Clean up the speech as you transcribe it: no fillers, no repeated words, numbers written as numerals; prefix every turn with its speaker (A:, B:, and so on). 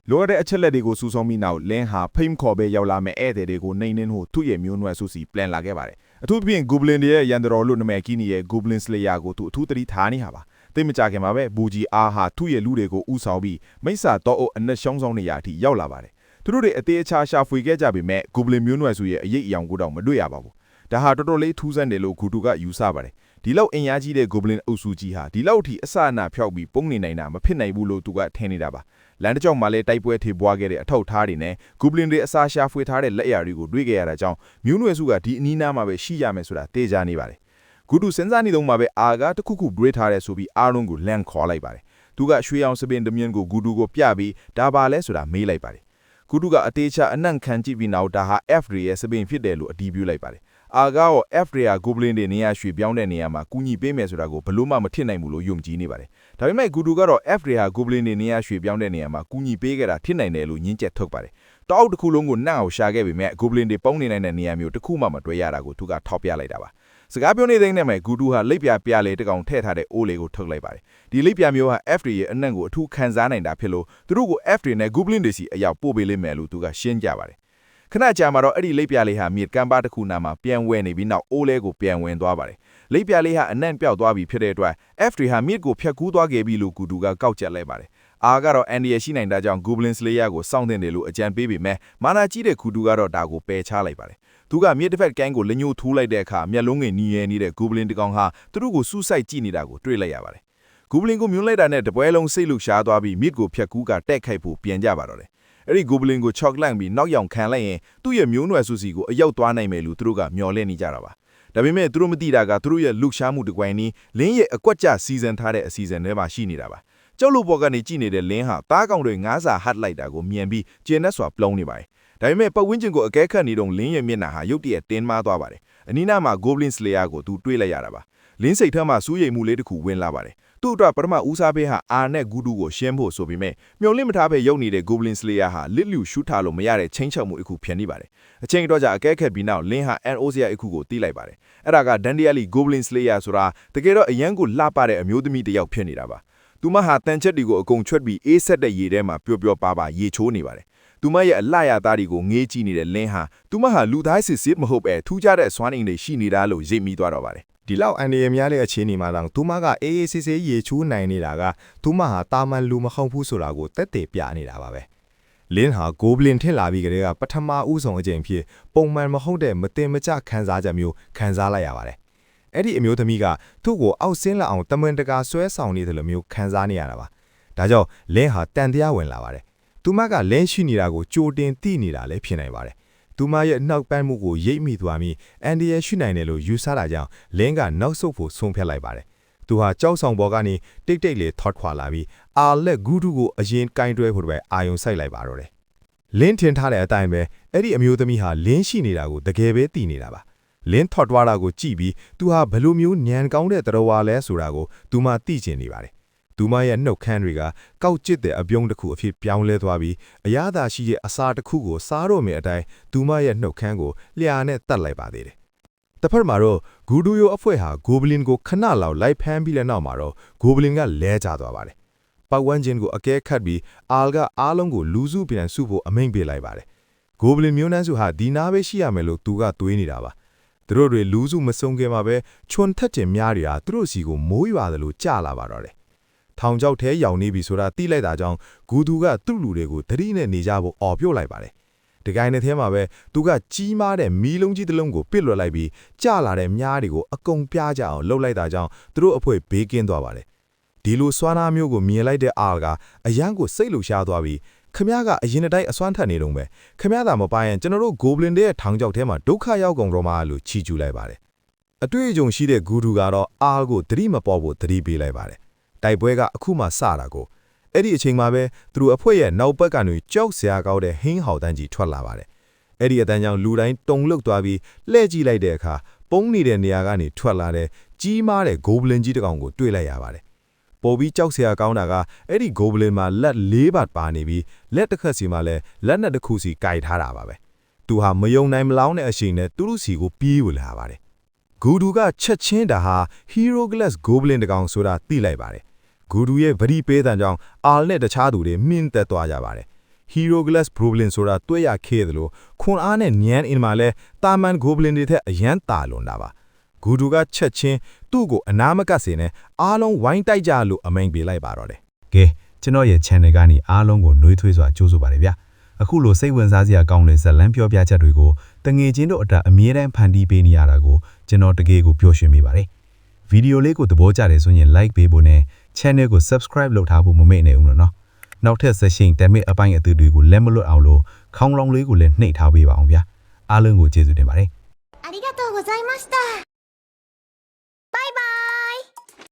A: လိုအပ်တဲ့အချက်လက်တွေကိုစုဆောင်းပြီးနောက်လင်းဟာဖိမ့်ခေါ်ပဲရောက်လာမဲ့ဧည့်သည်တွေကိုနှိမ်နှင်းဖို့သူ့ရဲ့မျိုးနွယ်စုစီplanလာခဲ့ပါတယ်အထူးသဖြင့် Goblin တွေရဲ့ရန်တော်လို့နာမည်ကြီးနေတဲ့ Goblin Slayer ကိုသူအထူးသတိထားနေပါတိတ်မကြခင်မှာပဲဘူဂျီအားဟာသူ့ရဲ့လူတွေကိုဥဆောင်ပြီးမိစ္ဆာတော့အုပ်အနက်ရှောင်းဆောင်နေရအထိရောက်လာပါတယ်သူတို့တွေအသေးအချာရှာဖွေခဲ့ကြပေမဲ့ Goblin မျိုးနွယ်စုရဲ့အရေးအယောင်ကိုတော့မတွေ့ရပါဘူးဒါဟာတော်တော်လေးထူးဆန်းတယ်လို့ဂူတူကယူဆပါတယ်ဒီလောက်အင်အားကြီးတဲ့ Goblin အုပ်စုကြီးဟာဒီလောက်ထိအစအနဖြောက်ပြီးပုံနေနိုင်တာမဖြစ်နိုင်ဘူးလို့သူကထင်နေတာပါလမ်းတစ်ကြောင်းမှာလည်းတိုက်ပွဲထေပွားခဲ့တဲ့အထောက်အထားတွေနဲ့ Goblin တွေအစာရှာဖွေထားတဲ့လက်ရာတွေကိုတွေ့ခဲ့ရတာကြောင့်မျိုးနွယ်စုကဒီအနီးနားမှာပဲရှိရမယ်ဆိုတာသိကြနေပါတယ်ဂူတူစဉ်းစားနေတော့မှပဲအာကတခုခု break ထားတယ်ဆိုပြီးအားလုံးကိုလန့်ခေါ်လိုက်ပါတယ်သူကရွှေအောင်စပင်တမြင်ကိုဂူတူကိုပြပြီးဒါပါလဲဆိုတာမေးလိုက်ပါတယ်ဂူတူကအသေးချာအနံ့ခံကြည့်ပြီးနောက်ဒါဟာ F ရဲ့စပင်ဖြစ်တယ်လို့အတည်ပြုလိုက်ပါတယ်အာကရော F က Goblin တွေနေရာရွှေပြောင်းတဲ့နေရာမှာကူညီပေးမယ်ဆိုတာကိုဘလို့မှမထင်နိုင်ဘူးလို့ယုံကြည်နေပါတယ်ဒါပေမဲ့ဂူတူကတော့ F ဟာ Goblin တွေနေရာရွှေပြောင်းတဲ့နေရာမှာကူညီပေးခဲ့တာထင်နိုင်တယ်လို့ညင်းချက်ထုတ်ပါတယ်တောက်တစ်ခုလုံးကိုနှံ့အောင်ရှာခဲ့ပေမဲ့ Goblin တွေပုံနေနိုင်တဲ့နေရာမျိုးတစ်ခုမှမတွေ့ရတာကိုသူကထောက်ပြလိုက်တာပါစကားပြောနေတဲ့နေမှာဂူတူဟာလိပ်ပြလေတကောင်ထည့်ထားတဲ့အိုးလေးကိုထုတ်လိုက်ပါတယ်ဒီလိပ်ပြမျိုးဟာ F ရဲ့အနံ့ကိုအထူးခံစားနိုင်တာဖြစ်လို့သူတို့ကို F နဲ့ Goblin တွေစီအရောက်ပို့ပေးလိမ့်မယ်လို့သူကရှင်းကြပါတယ်ခဏကြာမှာတော့အဲ့ဒီလိပ်ပြလေးဟာမြေကမ်းပါးတစ်ခုနာမှာပြန်ဝဲနေပြီးနောက်အိုးလေးကိုပြန်ဝင်သွားပါတယ်လိပ်ပြလေးဟာအနံ့ပြောက်သွားပြီဖြစ်တဲ့အတွက် F ဟာမြေကိုဖြတ်ကူးသွားခဲ့ပြီလို့ဂူတူကကောက်ချက်လိုက်ပါတယ်အာကတော့အန်ဒီရရှိနိုင်တာကြောင့် Goblin Slayer ကိုစောင့်တင်တယ်လို့အကြံပေးပေမဲ့မာနာကြီးတဲ့ဂူတူကတော့ဒါကိုပယ်ချလိုက်ပါတယ်သူကမြေတစ်ဖက်ကန်းကိုလက်ညှိုးထိုးလိုက်တဲ့အခါမျက်လုံးငယ်နီးရဲနေတဲ့ Goblin တကောင်ဟာသူတို့ကိုစူးစိုက်ကြည့်နေတာကိုတွေ့လိုက်ရပါတယ် Goblin ကိုမြွန်းလိုက်တာနဲ့တပွဲလုံးစိတ်လှုပ်ရှားသွားပြီးမြစ်ကိုဖြတ်ကူးကတက်ခိုက်ဖို့ပြန်ကြပါတော့တယ်အဲ့ဒီ Goblin ကို chock လန့်ပြီးနောက်ယောင်ခံလိုက်ရင်သူ့ရဲ့မျိုးနွယ်စုစီကိုအရောက်သွားနိုင်မယ်လို့သူတို့ကမျှော်လင့်နေကြတာပါဒါပေမဲ့သူတို့မသိတာကသူတို့ရဲ့လှုပ်ရှားမှုတစ်ကွိုင်းနီးလင်းရဲ့အကွက်ကျစီစဉ်ထားတဲ့အစီအစဉ်ထဲမှာရှိနေတာပါကျောက်လို့ပေါ်ကနေကြည့်နေတဲ့လင်းဟာတားကောင်တွေငါးစာဟတ်လိုက်တာကိုမြင်ပြီးကျင်းနဲ့စွာပလုံးနေပါတယ်ဒါပေမဲ့ပတ်ဝန်းကျင်ကိုအကဲခတ်နေတော့လင်းရဲ့မျက်နှာဟာရုတ်တရက်တင်းမာသွားပါတယ်အနီးနားမှာ Goblin Slayer ကိုသူတွေ့လိုက်ရတာပါလင်းစိတ်ထဲမှာစူးရိမ်မှုလေးတစ်ခုဝင်လာပါတယ်သူ့အတွက်ပထမဦးစားပေးဟာအာနဲ့ဂူတူကိုရှင်းဖို့ဆိုပေမဲ့မျောလင့်မထားပဲရုပ်နေတဲ့ Goblin Slayer ဟာလစ်လူရှူထားလို့မရတဲ့ချင်းချောက်မှုအခုဖြစ်နေပါတယ်အချိန်တော့ကြာအကဲခတ်ပြီးနောက်လင်းဟာ NOCI အခုကိုတီးလိုက်ပါတယ်အဲ့ဒါကဒန်ဒီယာလီ Goblin Slayer ဆိုတာတကယ်တော့အရန်ကိုလှပတဲ့အမျိုးသမီးတစ်ယောက်ဖြစ်နေတာပါသူမဟာတန်ချက်တွေကိုအကုန်ချွတ်ပြီးအေးဆက်တဲ့ရေထဲမှာပျော်ပျော်ပါပါရေချိုးနေပါတယ်သူမရဲ့အလှရသားတွေကိုငေးကြည့်နေတဲ့လင်းဟာသူမဟာလူသားစစ်စစ်မဟုတ်ပဲထူးခြားတဲ့စွမ်းအင်တွေရှိနေတာလို့ရိပ်မိသွားတော့ပါတယ်
B: ဒီလောက်အန်ဒီရများတဲ့အခြေအနေမှာတော့သူမကအေးအေးဆေးဆေးရေချိုးနိုင်နေတာကသူမဟာတာမန်လူမဟုတ်ဘူးဆိုတာကိုတက်တည်ပြနေတာပါပဲလင်းဟာ Goblin ထင်လာပြီးကြတဲ့ကပထမဦးဆုံးအကြိမ်ဖြစ်ပုံမှန်မဟုတ်တဲ့မတင်မကျခံစားချက်မျိုးခံစားလိုက်ရပါတယ်အဲ့ဒီအမျိုးသမီးကသူ့ကိုအောက်ဆင်းလာအောင်တမန်တကာဆွဲဆောင်နေတယ်လို့မျိုးခံစားနေရတာပါဒါကြောင့်လင်းဟာတန်တရားဝင်လာပါတယ်သူမကလင်းရှိနေတာကိုကြိုတင်သိနေတာလည်းဖြစ်နိုင်ပါတယ်သူမရဲ့နှောက်ပန်းမှုကိုရိပ်မိသွားပြီးအန်ဒီရဲ့ရှိနိုင်တယ်လို့ယူဆတာကြောင့်လင်းကနောက်ဆုတ်ဖို့ဆုံးဖြတ်လိုက်ပါတယ်သူဟာကြောက်ဆောင်ပေါ်ကနေတိတ်တိတ်လေးထော့ခွာလာပြီးအာလက်ဂူတူကိုအရင်ကင်တွဲဖို့ပဲအာယုံဆိုင်လိုက်ပါတော့တယ်လင်းထင်ထားတဲ့အတိုင်းပဲအဲ့ဒီအမျိုးသမီးဟာလင်းရှိနေတာကိုတကယ်ပဲသိနေတာပါလင်းထော့သွားတာကိုကြည့်ပြီးသူဟာဘယ်လိုမျိုးညံကောင်းတဲ့တတော်ဝါလဲဆိုတာကိုသူမသိချင်နေပါတယ်သူမရဲ့နှုတ်ခမ်းတွေကကောက်ကျစ်တဲ့အပြုံးတစ်ခုအဖြစ်ပြောင်းလဲသွားပြီးအရသာရှိတဲ့အစာတစ်ခုကိုစားတော့မယ်အတိုင်းသူမရဲ့နှုတ်ခမ်းကိုလျှာနဲ့တတ်လိုက်ပါသေးတယ်။တစ်ဖက်မှာတော့ဂူဒူယိုအဖွဲ့ဟာ Goblin ကိုခဏလောက်လိုက်ဖမ်းပြီးတဲ့နောက်မှာတော့ Goblin ကလဲကျသွားပါတယ်။ပတ်ဝန်းကျင်ကိုအကဲခတ်ပြီးအာလ်ကအားလုံးကိုလူစုပြန်စုဖို့အမိန့်ပေးလိုက်ပါတယ်။ Goblin မျိုးနှန်းစုဟာဒီနားပဲရှိရမယ်လို့သူကတွေးနေတာပါ။သူတို့တွေလူစုမစုံခင်မှာပဲချွန်ထက်တင်များတွေကသူတို့စီကိုမိုးရွာတယ်လို့ကြားလာပါတော့တယ်ထောင်ချောက်ထဲရောက်နေပြီဆိုတာသိလိုက်တာကြောင့်ဂူသူကသူ့လူတွေကိုသတိနဲ့နေကြဖို့အော်ပြုတ်လိုက်ပါတယ်။ဒီကိုင်းနဲ့ထဲမှာပဲသူကကြီးမားတဲ့မီးလုံးကြီးတစ်လုံးကိုပစ်လွှတ်လိုက်ပြီးကျလာတဲ့မြားတွေကိုအကုန်ပြားကြအောင်လှုပ်လိုက်တာကြောင့်သူတို့အဖွဲဘေးကင်းသွားပါတယ်။ဒီလိုစွမ်းအားမျိုးကိုမြင်လိုက်တဲ့အာကအရန်ကိုစိတ်လှုပ်ရှားသွားပြီးခမ ्या ကအရင်တိုင်းအစွမ်းထက်နေတော့ပဲခမ ्या သာမပိုင်ရင်ကျွန်တော်တို့ Goblin တဲ့ထောင်ချောက်ထဲမှာဒုက္ခရောက်ကုန်တော့မှလို့ချီကျူးလိုက်ပါတယ်။အတွေ့အကြုံရှိတဲ့ဂူသူကတော့အာကိုသတိမပေါ်ဖို့သတိပေးလိုက်ပါတယ်။တိုက်ပွဲကအခုမှစတာကိုအဲ့ဒီအချိန်မှာပဲသူတို့အဖွဲ့ရဲ့နောက်ဘက်ကနေကြောက်စရာကောင်းတဲ့ဟင်းဟောက်တန်းကြီးထွက်လာပါတယ်။အဲ့ဒီအတန်းကြောင့်လူတိုင်းတုံလုတ်သွားပြီးလှည့်ကြည့်လိုက်တဲ့အခါပုံနေတဲ့နေရာကနေထွက်လာတဲ့ကြီးမားတဲ့ Goblin ကြီးတစ်ကောင်ကိုတွေ့လိုက်ရပါတယ်။ပေါ်ပြီးကြောက်စရာကောင်းတာကအဲ့ဒီ Goblin မှာလက်၄ဘတ်ပါနေပြီးလက်တစ်ခက်စီမှာလည်းလက်နဲ့တစ်ခုစီကင်ထားတာပါပဲ။သူဟာမယုံနိုင်မလောင်းတဲ့အချိန်နဲ့သူတို့စီကိုပြေးဝင်လာပါတယ်။ဂူဒူကချက်ချင်းတာဟာ Hero Glass Goblin တစ်ကောင်ဆိုတာသိလိုက်ပါတယ်။ဂူဒူရဲ့ဗတိပေးတဲ့ကြောင့်အာလ်နဲ့တခြားသူတွေမြင့်တက်သွားကြပါတယ် Hero Glass Goblin ဆိုတာတွေ့ရခဲ့တယ်လို့ခွန်အားနဲ့ညံအင်မှာလဲတာမန် Goblin တွေထက်အရန်တာလွန်တာပါဂူဒူကချက်ချင်းသူ့ကိုအနာမကတ်စေနဲ့အားလုံးဝိုင်းတိုက်ကြလို့အမိန်ပေးလိုက်ပါတော့တယ်
C: ကဲကျွန်တော်ရဲ့ channel ကနေအားလုံးကိုနှွေးထွေးစွာကြိုးဆိုပါတယ်ဗျအခုလိုစိတ်ဝင်စားစရာကောင်းတဲ့ဇာတ်လမ်းပြောပြချက်တွေကိုတငယ်ချင်းတို့အတာအမြဲတမ်းဖန်တီးပေးနေရတာကိုကျွန်တော်တကယ်ကိုပျော်ရွှင်မိပါတယ်ဗီဒီယိုလေးကိုသဘောကျတယ်ဆိုရင် like ပေးဖို့နဲ့ channel ကို subscribe လုပ်ထားဖို့မမေ့နဲ့ဦးလို့နော်နောက်ထပ် session တက်မယ့်အပိုင်းအသစ်တွေကိုလက်မလွတ်အောင်လို့ခေါင်းလောင်းလေးကိုလည်းနှိပ်ထားပေးပါအောင်ဗျအားလုံးကိုကျေးဇူးတင်ပါတယ်
D: ありがとうございました。